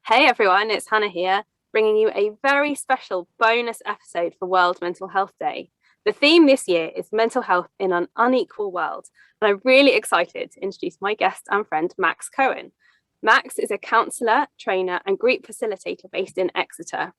Hey everyone, it's Hannah here, bringing you a very special bonus episode for World Mental Health Day. The theme this year is mental health in an unequal world, and I'm really excited to introduce my guest and friend, Max Cohen. Max is a counsellor, trainer, and group facilitator based in Exeter.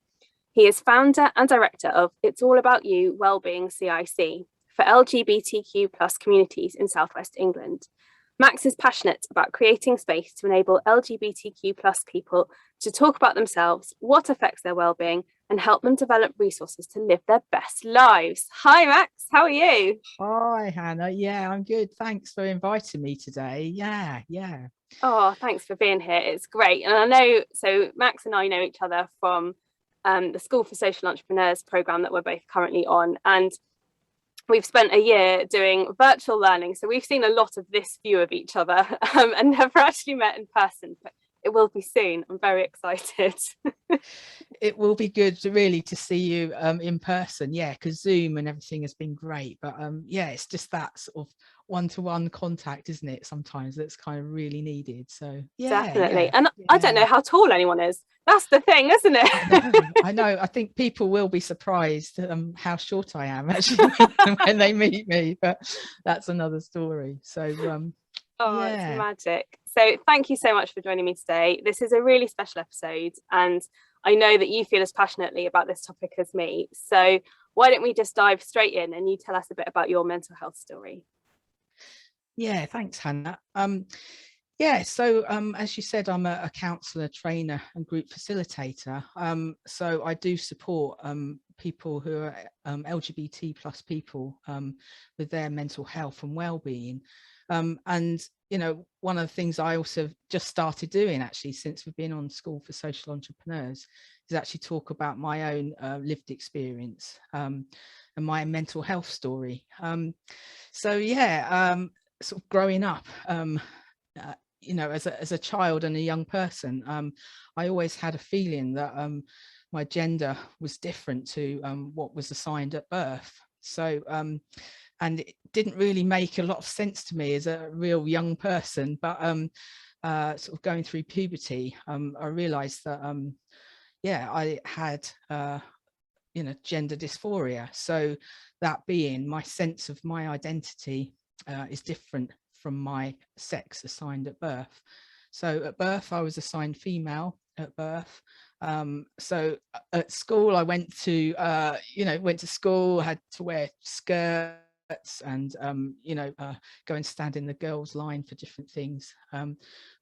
He is founder and director of It's All About You Wellbeing CIC for LGBTQ plus communities in Southwest England. Max is passionate about creating space to enable LGBTQ plus people to talk about themselves, what affects their well-being, and help them develop resources to live their best lives. Hi, Max. How are you? Hi, Hannah. Yeah, I'm good. Thanks for inviting me today. Yeah. Oh, thanks for being here. It's great. And I know, so Max and I know each other from the School for Social Entrepreneurs program that we're both currently on. And we've spent a year doing virtual learning. So we've seen a lot of this view of each other and never actually met in person, but it will be soon. I'm very excited. It will be good really to see you in person. Yeah, because Zoom and everything has been great. But yeah, it's just that sort of one-to-one contact, isn't it? Sometimes that's kind of really needed. So Definitely. yeah. And I don't know how tall anyone is. That's the thing, isn't it? I know. I think people will be surprised how short I am actually when they meet me, but that's another story. So Oh, it's yeah. magic. So thank you so much for joining me today. This is a really special episode, and I know that you feel as passionately about this topic as me. So why don't we just dive straight in and you tell us a bit about your mental health story? Yeah, thanks, Hannah. Yeah, so as you said, I'm a counsellor, trainer, and group facilitator. So I do support people who are LGBT plus people with their mental health and well-being. And one of the things I also just started doing actually since we've been on School for Social Entrepreneurs is actually talk about my own lived experience and my mental health story. So yeah, sort of growing up. As a child and a young person, I always had a feeling that my gender was different to what was assigned at birth. So, and it didn't really make a lot of sense to me as a real young person, but sort of going through puberty, I realized that, I had, gender dysphoria. So that being my sense of my identity is different from my sex assigned at birth. So at birth, I was assigned female at birth. So at school, I went to school, had to wear skirts and, go and stand in the girls' line for different things.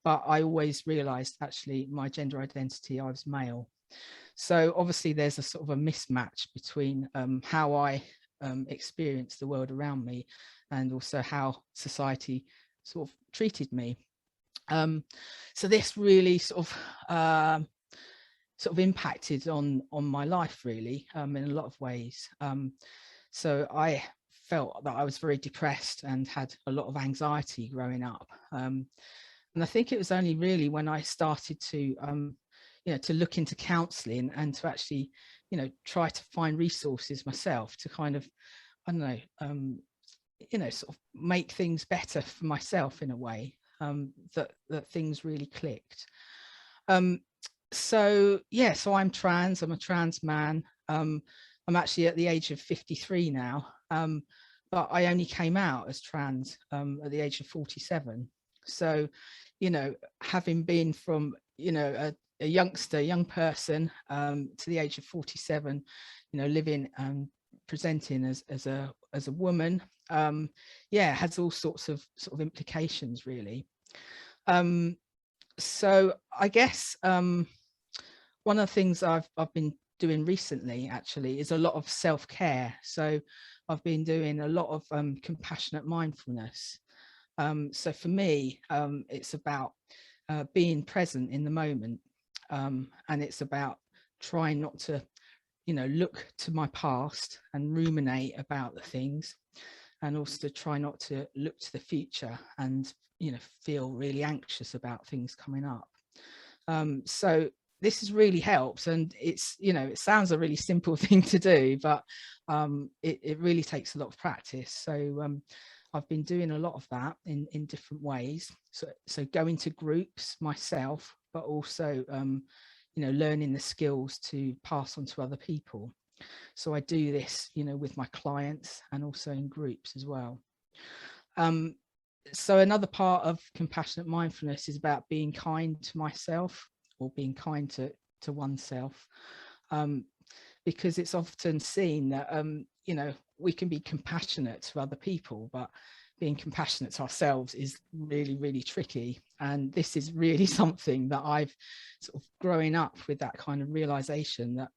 But I always realized actually my gender identity, I was male. So obviously there's a sort of a mismatch between how I experience the world around me and also how society sort of treated me. So this really sort of impacted on my life really in a lot of ways. So I felt that I was very depressed and had a lot of anxiety growing up. And I think it was only really when I started to to look into counselling and to actually try to find resources myself to kind of, I don't know, sort of make things better for myself in a way, that things really clicked. So I'm trans. I'm a trans man. I'm actually at the age of 53 now, but I only came out as trans at the age of 47. So, having been from a young person to the age of 47, living presenting as a woman, has all sorts of sort of implications really. So I guess one of the things I've been doing recently actually is a lot of self-care. So I've been doing a lot of compassionate mindfulness. So for me, it's about being present in the moment, and it's about trying not to, look to my past and ruminate about the things, and also try not to look to the future and feel really anxious about things coming up. So this has really helped, and it's it sounds a really simple thing to do, but it really takes a lot of practice. So I've been doing a lot of that in different ways. So going to groups myself, but also, learning the skills to pass on to other people. So I do this, with my clients and also in groups as well. So another part of compassionate mindfulness is about being kind to myself, or being kind to oneself, because it's often seen that we can be compassionate to other people, but being compassionate to ourselves is really, really tricky. And this is really something that I've sort of growing up with, that kind of realization that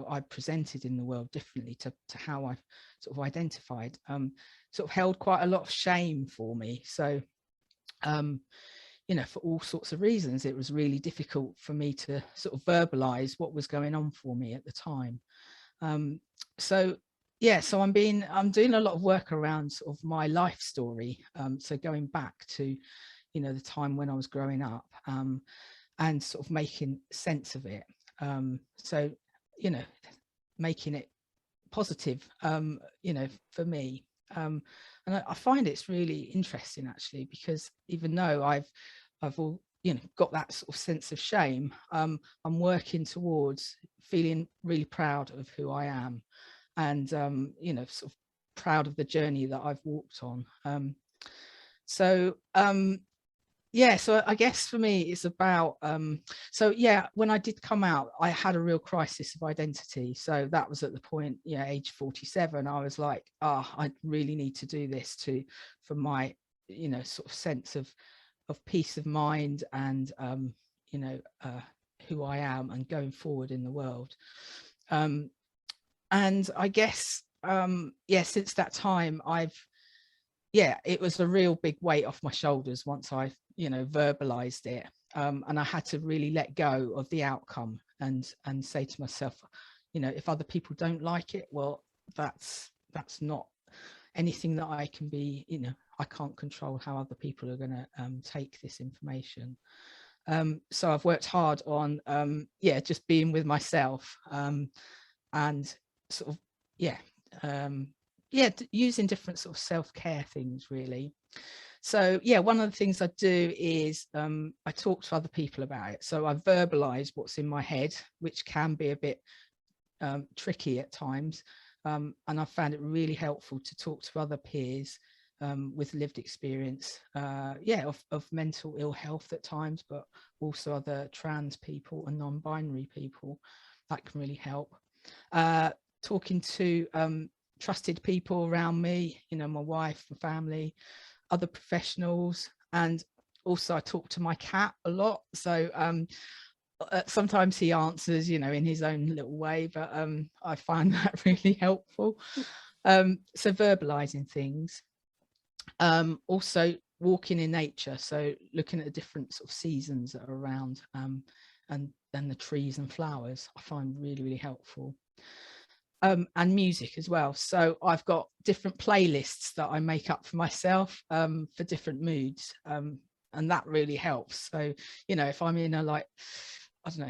I presented in the world differently to how I sort of identified, sort of held quite a lot of shame for me. So for all sorts of reasons, it was really difficult for me to sort of verbalize what was going on for me at the time. So I'm doing a lot of work around sort of my life story. So going back to, the time when I was growing up, and sort of making sense of it. So, making it positive, for me. And I find it's really interesting, actually, because even though I've all, got that sort of sense of shame, I'm working towards feeling really proud of who I am, and sort of proud of the journey that I've walked on. So I guess for me it's about when I did come out, I had a real crisis of identity. So that was at the point, age 47. I was like, I really need to do this for my sort of sense of peace of mind, and who I am and going forward in the world. And I guess since that time, it was a real big weight off my shoulders once I verbalized it, and I had to really let go of the outcome and say to myself, if other people don't like it, well, that's not anything that I can be, I can't control how other people are going to take this information. So I've worked hard on just being with myself, and sort of using different sort of self-care things, really. So one of the things I do is I talk to other people about it. So I verbalize what's in my head, which can be a bit tricky at times, and I found it really helpful to talk to other peers with lived experience of mental ill health at times, but also other trans people and non-binary people. That can really help. Talking to trusted people around me, my wife, my family, other professionals, and also I talk to my cat a lot. So sometimes he answers, in his own little way, but I find that really helpful. So verbalizing things. Also walking in nature, so looking at the different sort of seasons that are around, and then the trees and flowers, I find really, really helpful. And music as well. So I've got different playlists that I make up for myself for different moods, and that really helps. So if I'm in a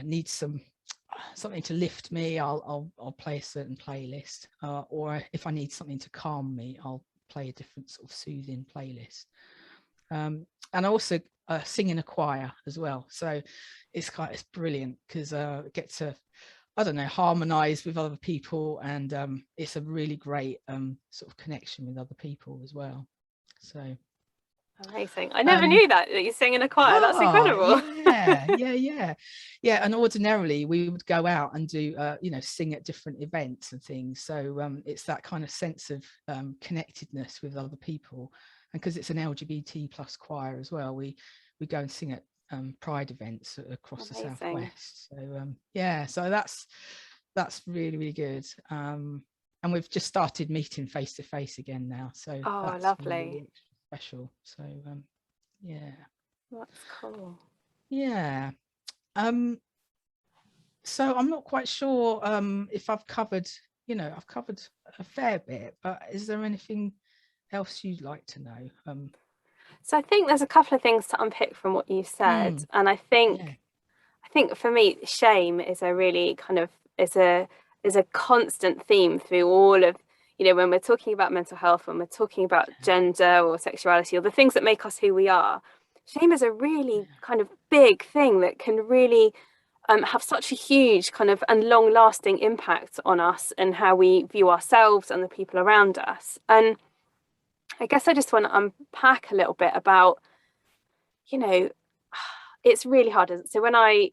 need something to lift me, I'll play a certain playlist, or if I need something to calm me, I'll play a different sort of soothing playlist. And I also sing in a choir as well. So it's brilliant because I get to harmonize with other people, and it's a really great sort of connection with other people as well. So amazing. I never knew that you sing in a choir. That's incredible. And ordinarily we would go out and do sing at different events and things. So it's that kind of sense of connectedness with other people, and because it's an LGBT plus choir as well, we go and sing at pride events across the Southwest. So so that's really, really good. And we've just started meeting face to face again now, so that's lovely. really special. So that's cool. So I'm not quite sure if I've covered a fair bit, but is there anything else you'd like to know? So I think there's a couple of things to unpick from what you said, and I think for me, shame is a really kind of is a constant theme through all of you know, when we're talking about mental health, when we're talking about gender or sexuality or the things that make us who we are, shame is a really kind of big thing that can really have such a huge kind of and long lasting impact on us and how we view ourselves and the people around us. And I guess I just want to unpack a little bit about, you know, it's really hard. So when I've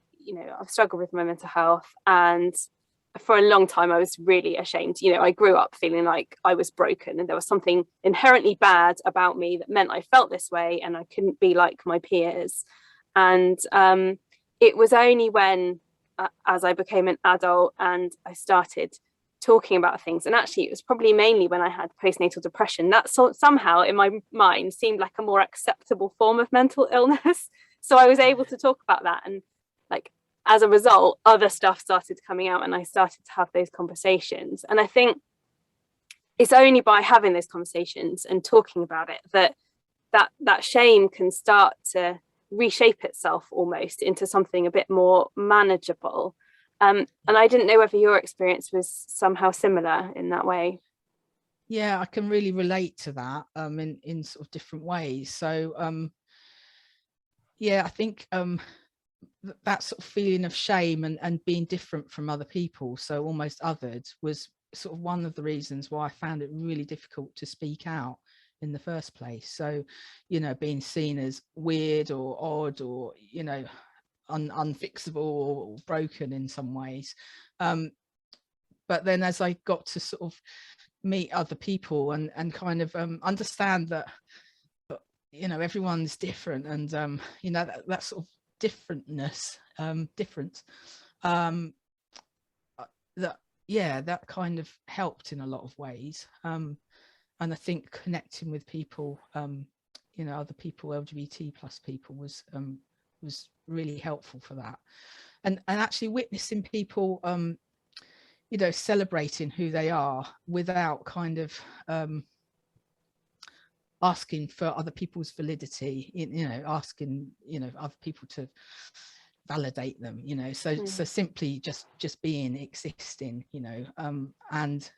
struggled with my mental health, and for a long time I was really ashamed. You know, I grew up feeling like I was broken and there was something inherently bad about me that meant I felt this way and I couldn't be like my peers. And it was only when, as I became an adult and I started talking about things, and actually it was probably mainly when I had postnatal depression, that somehow in my mind seemed like a more acceptable form of mental illness. So I was able to talk about that, and like as a result other stuff started coming out and I started to have those conversations. And I think it's only by having those conversations and talking about it that shame can start to reshape itself almost into something a bit more manageable. And I didn't know whether your experience was somehow similar in that way. Yeah, I can really relate to that in sort of different ways. So yeah, I think that sort of feeling of shame and being different from other people, so almost othered, was sort of one of the reasons why I found it really difficult to speak out in the first place. So, you know, being seen as weird or odd or, you know, unfixable or broken in some ways. But then as I got to sort of meet other people and kind of understand that, you know, everyone's different, and you know, that sort of differentness, that kind of helped in a lot of ways. And I think connecting with people, you know, other people, LGBT plus people, was really helpful for that. And actually witnessing people, you know, celebrating who they are without kind of asking for other people's validity, you know, asking, you know, other people to validate them, you know, so simply just being, existing, you know, and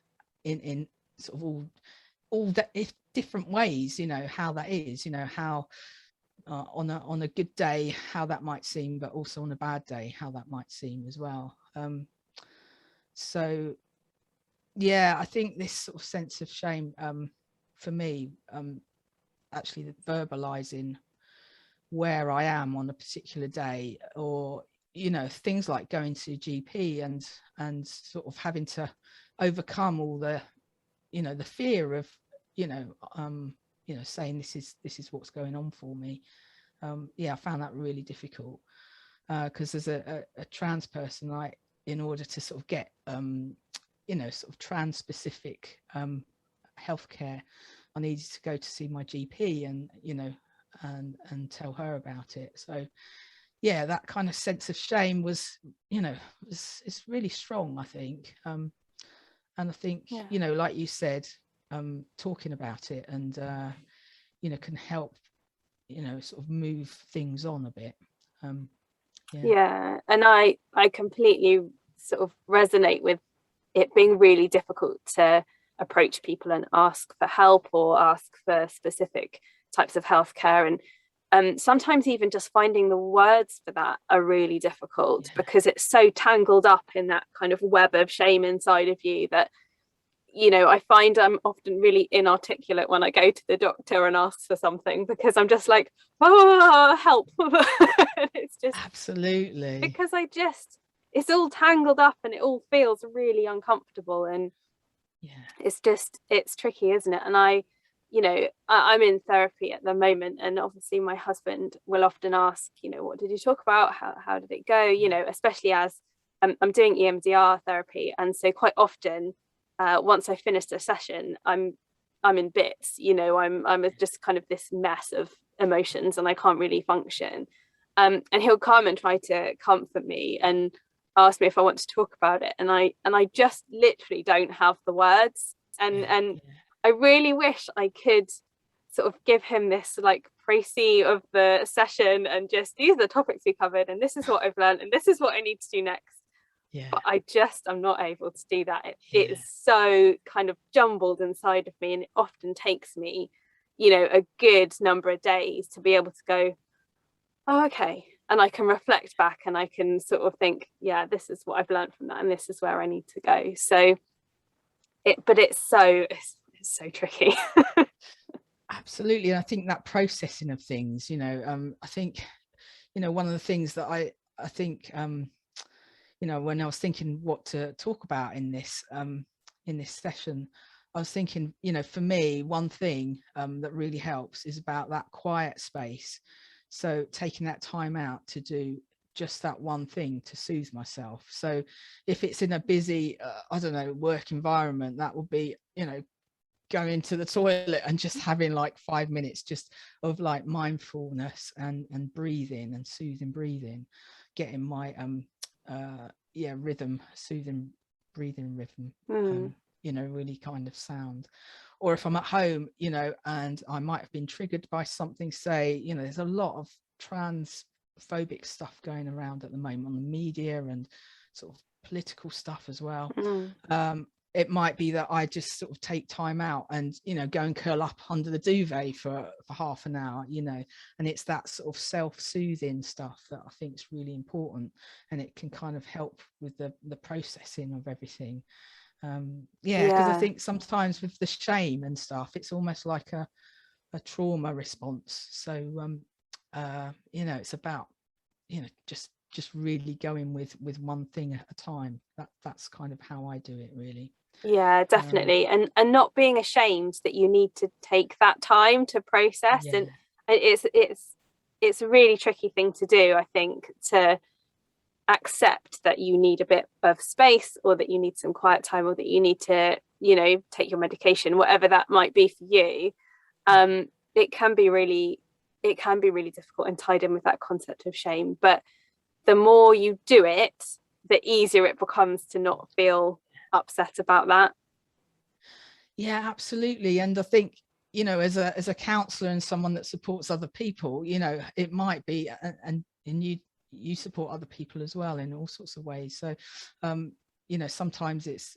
in sort of all that, if different ways, you know, how that is, you know, how on a good day how that might seem, but also on a bad day how that might seem as well. So yeah, I think this sort of sense of shame, for me, actually verbalizing where I am on a particular day, or, you know, things like going to GP and sort of having to overcome all the, you know, the fear of, you know, saying this is what's going on for me. Yeah, I found that really difficult, because as a trans person, in order to sort of get you know, sort of trans specific healthcare, I needed to go to see my GP and, you know, and tell her about it. So yeah, that kind of sense of shame was, you know, it's really strong, I think. And I think, you know, like you said, talking about it and you know, can help, you know, sort of move things on a bit. Yeah, and I completely sort of resonate with it being really difficult to approach people and ask for help or ask for specific types of healthcare. And sometimes even just finding the words for that are really difficult, because it's so tangled up in that kind of web of shame inside of you that, you know, I find I'm often really inarticulate when I go to the doctor and ask for something, because I'm just like, oh, help. It's just absolutely, because it's all tangled up and it all feels really uncomfortable. And it's tricky, isn't it? And I'm in therapy at the moment, and obviously my husband will often ask, you know, what did you talk about? How did it go? You know, especially as I'm doing EMDR therapy. And so quite often, once I finished a session, I'm in bits, you know, I'm just kind of this mess of emotions and I can't really function. And he'll come and try to comfort me and ask me if I want to talk about it. And I just literally don't have the words. And I really wish I could sort of give him this like précis of the session and just, these are the topics we covered and this is what I've learned and this is what I need to do next. Yeah. but I'm not able to do that. It Yeah. is so kind of jumbled inside of me, and it often takes me, a good number of days to be able to go, oh, okay. And I can reflect back and I can sort of think, yeah, this is what I've learned from that, and this is where I need to go. So it's so tricky. Absolutely. And I think that processing of things, I think, one of the things that I think, when I was thinking what to talk about in this session, I was thinking, for me, one thing that really helps is about that quiet space. So taking that time out to do just that one thing to soothe myself. So if it's in a busy, I don't know, work environment, that would be, going to the toilet and just having like 5 minutes just of like mindfulness and breathing and soothing breathing, getting my rhythm, soothing breathing rhythm, really kind of sound. Or if I'm at home, and I might have been triggered by something, say, there's a lot of transphobic stuff going around at the moment on the media and sort of political stuff as well. It might be that I just sort of take time out and, go and curl up under the duvet for half an hour, and it's that sort of self-soothing stuff that I think is really important, and it can kind of help with the processing of everything. Because I think sometimes with the shame and stuff, it's almost like a trauma response. So, it's about, just really going with one thing at a time. That's kind of how I do it, really. Yeah, definitely. And not being ashamed that you need to take that time to process. And it's a really tricky thing to do, I think, to accept that you need a bit of space, or that you need some quiet time, or that you need to, take your medication, whatever that might be for you. It can be really difficult and tied in with that concept of shame. But the more you do it, the easier it becomes to not feel upset about that. Yeah, absolutely. And I think, as a counselor and someone that supports other people, it might be, and you support other people as well in all sorts of ways. So, sometimes it's,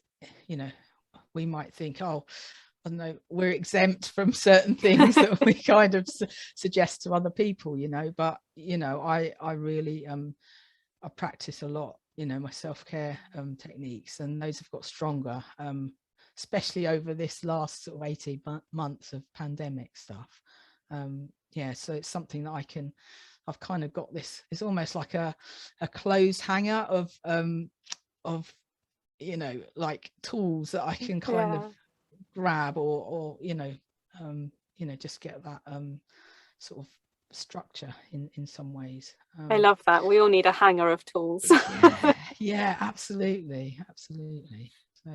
we might think, oh, I don't know, we're exempt from certain things that we kind of suggest to other people, but, I really, I practice a lot, my self-care techniques, and those have got stronger, especially over this last sort of 18 months of pandemic stuff. So it's something that I've kind of got this, it's almost like a clothes hanger of like tools that I can kind of grab or just get that sort of structure in some ways. I love that. We all need a hanger of tools. Yeah, absolutely.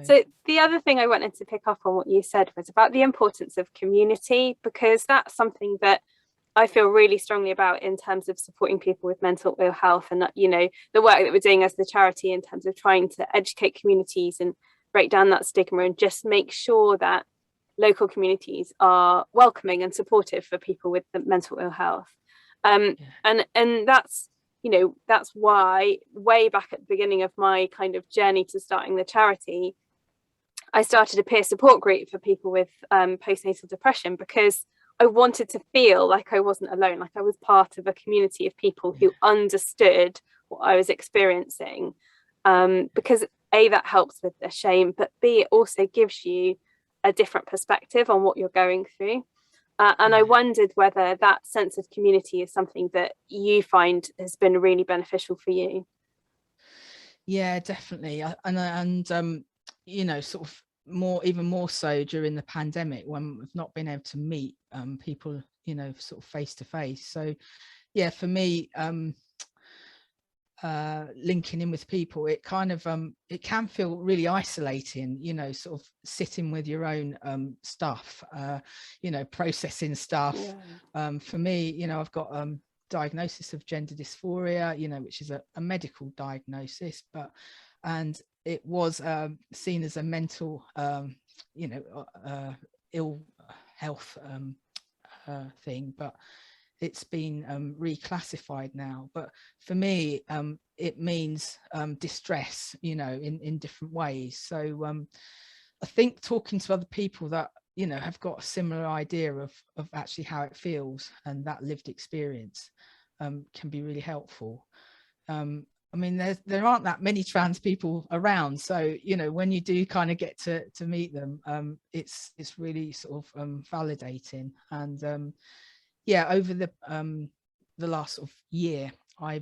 So the other thing I wanted to pick up on what you said was about the importance of community, because that's something that I feel really strongly about in terms of supporting people with mental ill health, and the work that we're doing as the charity in terms of trying to educate communities and break down that stigma, and just make sure that local communities are welcoming and supportive for people with the mental ill health. And that's that's why way back at the beginning of my kind of journey to starting the charity, I started a peer support group for people with postnatal depression, because I wanted to feel like I wasn't alone, like I was part of a community of people who understood what I was experiencing, because A, that helps with the shame, but B, it also gives you a different perspective on what you're going through. And I wondered whether that sense of community is something that you find has been really beneficial for you. Yeah, definitely. And sort of even more so during the pandemic, when we've not been able to meet people, sort of face to face. So yeah, for me, linking in with people, it kind of it can feel really isolating, sort of sitting with your own stuff, processing stuff. For me, I've got diagnosis of gender dysphoria, which is a medical diagnosis, and it was seen as a mental ill health thing, but it's been reclassified now, but for me it means distress, you know, in different ways. So I think talking to other people that, you know, have got a similar idea of actually how it feels and that lived experience can be really helpful. I mean, there aren't that many trans people around, so you know, when you do kind of get to meet them, it's really sort of validating. And yeah, over the last sort of year, I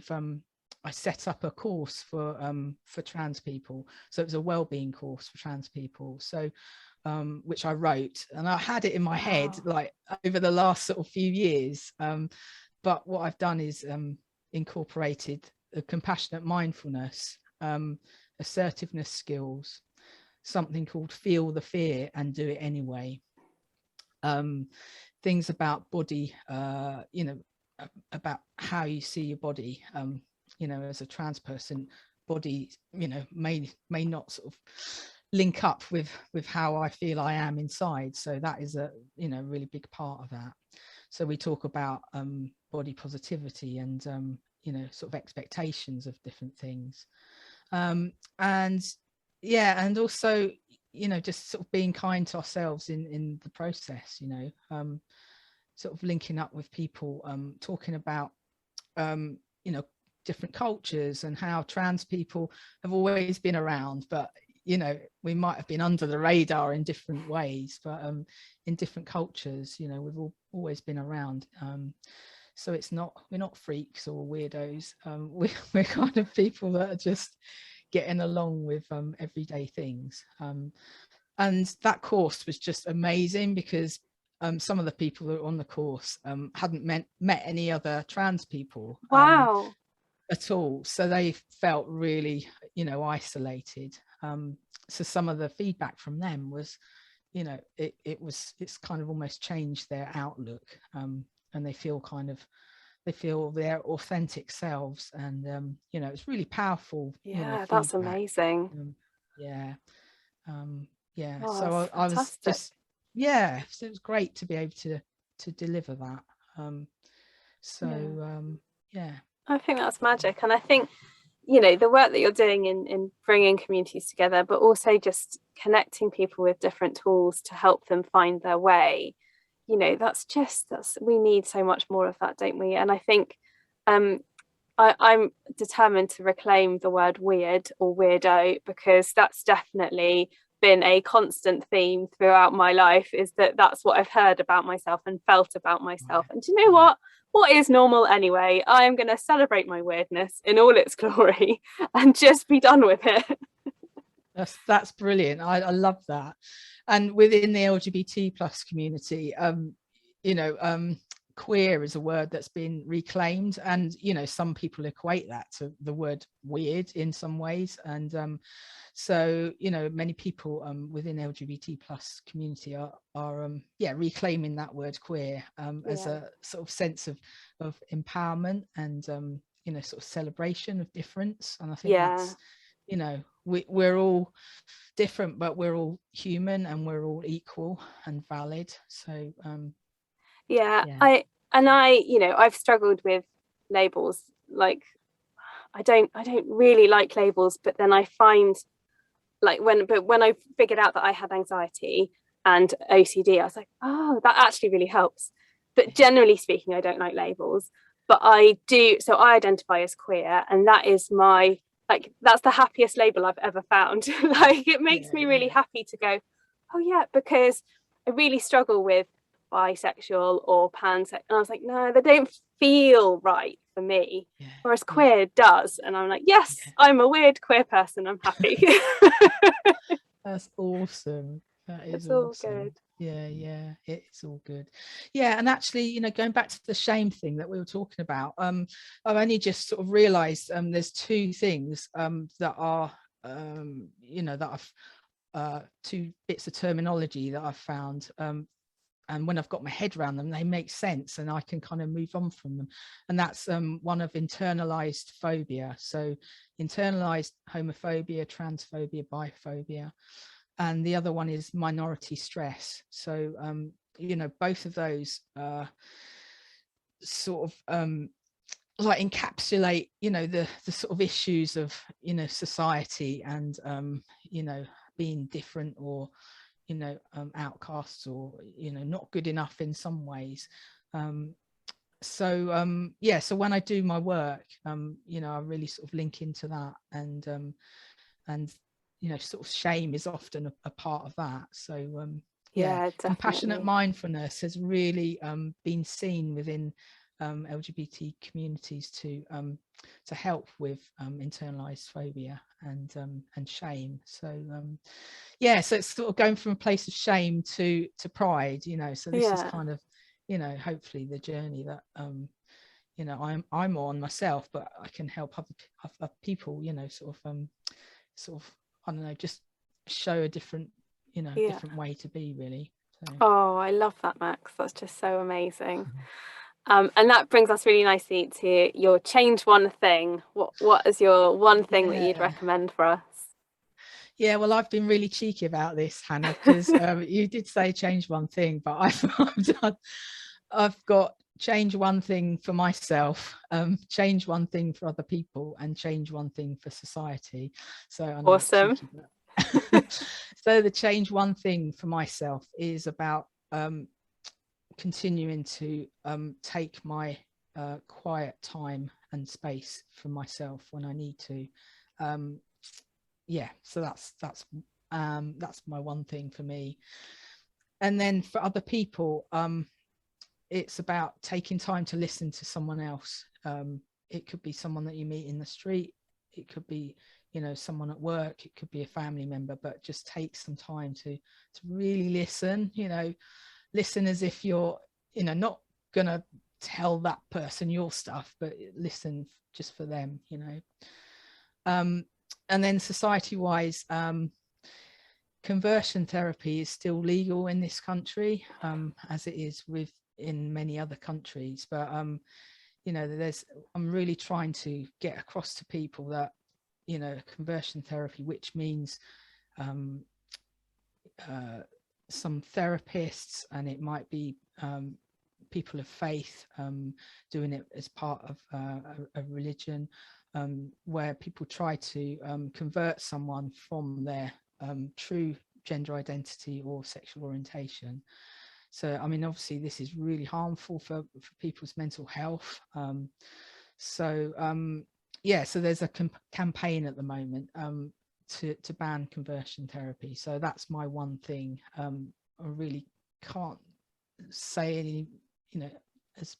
set up a course for trans people. So it was a wellbeing course for trans people. So which I wrote, and I had it in my head like over the last sort of few years. But what I've done is incorporated the compassionate mindfulness, assertiveness skills, something called feel the fear and do it anyway. Things about body, you know, about how you see your body, you know, as a trans person, body, you know, may not sort of link up with how I feel I am inside. So that is a, you know, really big part of that. So we talk about body positivity and you know, sort of expectations of different things, and yeah, and also, you know, just sort of being kind to ourselves in the process, you know, sort of linking up with people, talking about you know, different cultures and how trans people have always been around, but you know, we might have been under the radar in different ways, but in different cultures, you know, we've always been around. So it's not, we're not freaks or weirdos. We're kind of people that are just getting along with everyday things. And that course was just amazing because some of the people that were on the course hadn't met any other trans people. Wow. At all. So they felt really, you know, isolated. So some of the feedback from them was, you know, it's kind of almost changed their outlook, and they feel their authentic selves, and you know, it's really powerful. Yeah, you know, that's feedback. amazing. Yeah. Yeah. Oh, So that's I was fantastic. just, yeah. So it was great to be able to deliver that. Yeah. I think that's magic. And I think, you know, the work that you're doing in bringing communities together, but also just connecting people with different tools to help them find their way, you know, that's we need so much more of that, don't we? And I think um I'm determined to reclaim the word weird or weirdo, because that's definitely been a constant theme throughout my life, is that that's what I've heard about myself and felt about myself. And do you know what? What is normal anyway? I am going to celebrate my weirdness in all its glory and just be done with it. That's brilliant. I love that. And within the LGBT plus community, you know, queer is a word that's been reclaimed, and you know, some people equate that to the word weird in some ways. And so, you know, many people within LGBT plus community are yeah, reclaiming that word queer as a sort of sense of empowerment and you know, sort of celebration of difference. And I think that's, you know, we're all different, but we're all human and we're all equal and valid. So Yeah, yeah. you know, I've struggled with labels. Like, I don't really like labels, but then I find, like, when I figured out that I had anxiety and OCD, I was like, oh, that actually really helps. But generally speaking, I don't like labels. But I do, so I identify as queer, and that is my, like, that's the happiest label I've ever found. Like, it makes me really happy to go, oh yeah, because I really struggle with bisexual or pansexual, and I was like, no, they don't feel right for me, whereas queer does. And I'm like, yes, I'm a weird queer person, I'm happy. That's awesome. That is It's all awesome. good. Yeah, it's all good. Yeah, and actually, you know, going back to the shame thing that we were talking about, I've only just sort of realized there's two things that are you know, that I've two bits of terminology that I've found, and when I've got my head around them, they make sense and I can kind of move on from them. And that's one of internalized phobia. So internalized homophobia, transphobia, biphobia. And the other one is minority stress. So, you know, both of those, sort of like encapsulate, you know, the sort of issues of, you know, society and you know, being different, or, you know, outcasts, or, you know, not good enough in some ways. So yeah, so when I do my work, you know, I really sort of link into that, and you know, sort of shame is often a part of that. So yeah, Yeah, compassionate definitely. mindfulness has really been seen within LGBT communities to help with internalized phobia and shame. So yeah, so it's sort of going from a place of shame to pride, you know. So this is Yeah. kind of, you know, hopefully the journey that you know, I'm on myself, but I can help other people, you know, sort of I don't know, just show a different, you know, Yeah. different way to be, really. So Oh, I love that, Max. That's just so amazing. And that brings us really nicely to your change one thing. What is your one thing that you'd yeah. recommend for us? Yeah, well, I've been really cheeky about this, Hannah, because you did say change one thing, but I've got change one thing for myself, change one thing for other people, and change one thing for society. So I know it's Awesome. cheeky, but so the change one thing for myself is about continuing to take my quiet time and space for myself when I need to. Yeah, so that's my one thing for me. And then for other people, it's about taking time to listen to someone else. It could be someone that you meet in the street, it could be, you know, someone at work, it could be a family member, but just take some time to really listen, you know, listen as if you're, you know, not gonna tell that person your stuff, but listen just for them, you know. And then society wise, conversion therapy is still legal in this country, as it is in many other countries. But you know, I'm really trying to get across to people that, you know, conversion therapy, which means some therapists, and it might be people of faith doing it as part of a religion, where people try to convert someone from their true gender identity or sexual orientation. So, I mean, obviously, this is really harmful for people's mental health. Yeah, so there's a campaign at the moment to ban conversion therapy. So that's my one thing. I really can't say any, you know, as,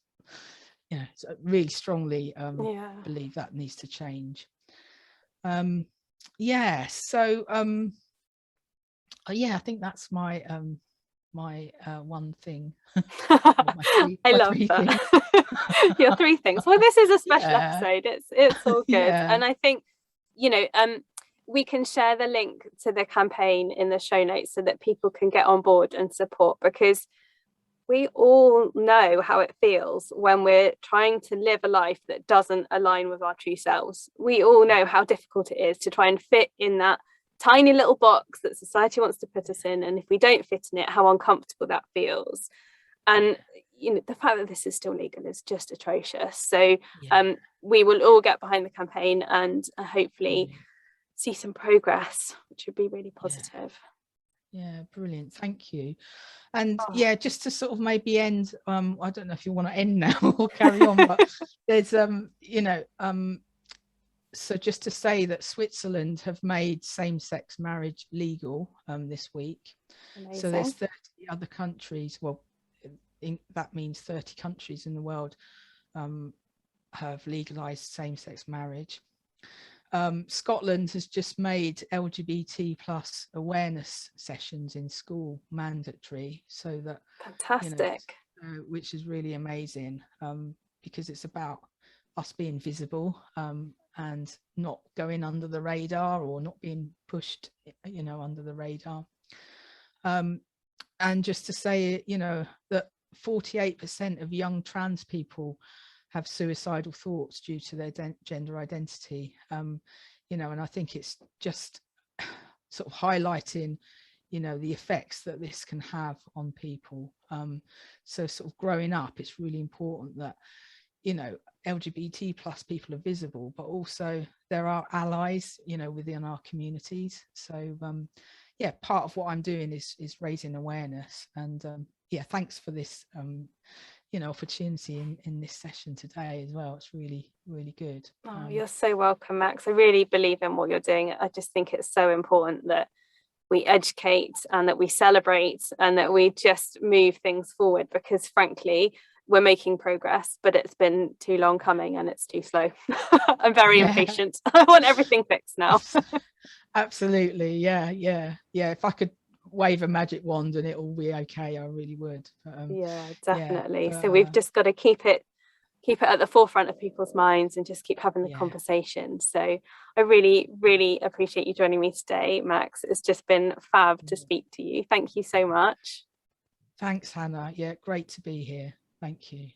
you know, really strongly Yeah. believe that needs to change. Yeah, so yeah, I think that's my my one thing. I My love three that. things. Your three things. Well, this is a special Yeah. episode. It's all good. Yeah. And I think, you know, we can share the link to the campaign in the show notes so that people can get on board and support, because we all know how it feels when we're trying to live a life that doesn't align with our true selves. We all know how difficult it is to try and fit in that tiny little box that society wants to put us in. And if we don't fit in it, how uncomfortable that feels. And you know, the fact that this is still legal is just atrocious. So Yeah. we will all get behind the campaign and hopefully Brilliant. see some progress, which would be really positive. Yeah, brilliant. Thank you. And Oh, yeah, just to sort of maybe end, I don't know if you want to end now or carry on, but there's you know, so just to say that Switzerland have made same-sex marriage legal this week. amazing. So there's 30 other countries, well, that means 30 countries in the world have legalized same-sex marriage. Scotland has just made LGBT plus awareness sessions in school mandatory, so that, Fantastic. you know, which is really amazing, because it's about us being visible and not going under the radar, or not being pushed, you know, under the radar. And just to say, you know, that 48% of young trans people have suicidal thoughts due to their gender identity. You know, and I think it's just sort of highlighting, you know, the effects that this can have on people. So sort of growing up, it's really important that, you know, LGBT plus people are visible, but also there are allies, you know, within our communities. So yeah, part of what I'm doing is raising awareness. And yeah, thanks for this you know, opportunity in this session today as well. It's really, really good. Oh, you're so welcome, Max. I really believe in what you're doing. I just think it's so important that we educate and that we celebrate and that we just move things forward, because frankly, we're making progress, but it's been too long coming and it's too slow. I'm very impatient. I want everything fixed now. Absolutely. Yeah. If I could wave a magic wand and it'll be okay, I really would. Yeah, definitely. Yeah, So we've just got to keep it at the forefront of people's minds and just keep having the conversation. So I really, really appreciate you joining me today, Max. It's just been fab to speak to you. Thank you so much. Thanks, Hannah. Yeah, great to be here. Thank you.